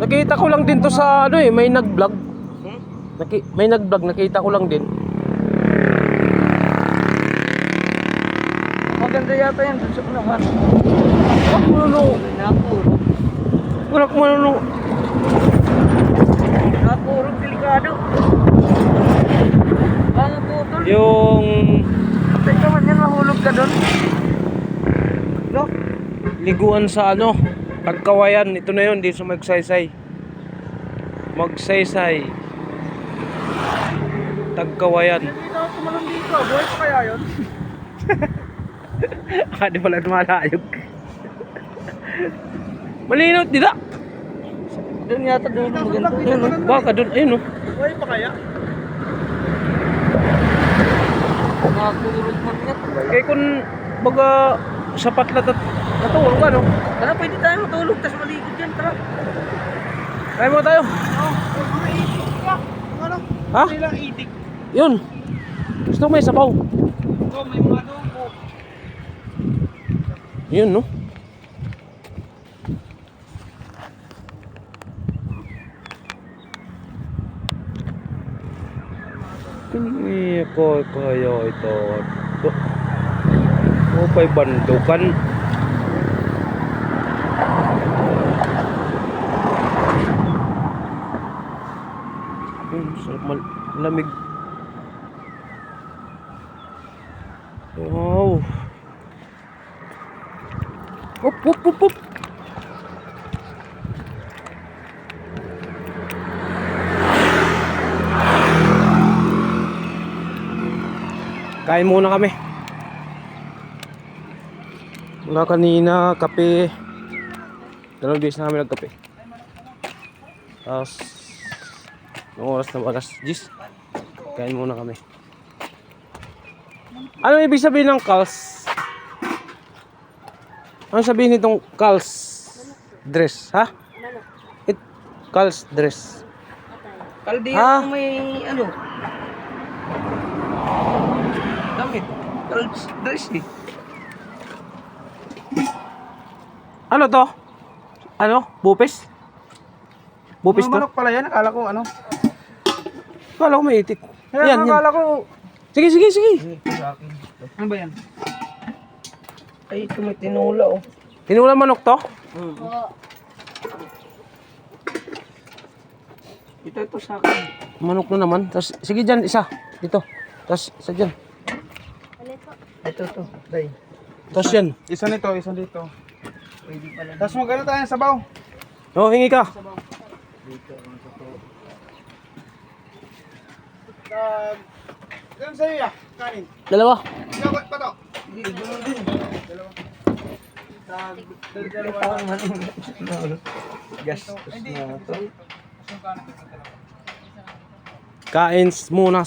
Nakita ko lang din to sa ano eh, may nag-vlog. May nag-vlog, nakita ko lang din. Maganda yata yan dun sa unahan. Wala ko ano. Napuro, delikado. Baka putol. Yung Teka man yan, mahulog ka dun. No? liguan sa ano, Tagkawayan. Ito na yun, di sa Magsaysay. Magsaysay. Tagkawayan. Hindi na ako malang dito. Buhay pa kaya yun? Di pala tumalayog. Malinaw, di da. Doon yata doon maganda. Yun, no? Baka doon, ayun no. Buhay pa kaya? Nakakurog man yan. Kaya kung baga sapat na natulog ka no. Tara, pwede tayo matulog. Tapos maligod yan. Tara. Kaya mo tayo. Mga itik ka. Ano? Ha? Nilang itik. Yun. Gusto mo may sabaw. Oh, may mga adobo. Yun no. Kini ko kayo ito. O pa'y bandukan. Sarap malamig. Wow. Up, up, up, up. Kain muna kami. Wala kanina, kape. Dalawang beses na kami nagkape. Tapos, noong oras na alas 10. Kain muna kami. Ano ibig sabihin ng calls? Ano sabihin nitong calls dress, ha? Calls dress. Kaldiyan Ah. may ano? Damit. Dress eh. Ano to? Ano? Bupes? Bupes to? Manok pala yan. Akala ko ano? Akala ko may itik. Yan, Yan, yan. akala ko. Sige, sige, sige. Ano ba yan? Ay, ito may tinula oh. Tinulang manok to? Ito sa akin. Manok na naman. Tapos, sige dyan, isa. Dito. Tapos, isa dyan. Ito. Day. Tapos yan. Isa nito, isa dito. Pwede pala. Tapos magano tayo ng sabaw. Oo, hingi ka. Ganun sa'yo ya, kanin. Dalawa. Ikaw, ba't pa to? Hindi, gano'n din. Dalawa. Dalawa naman. Gastos na ito. Kain muna.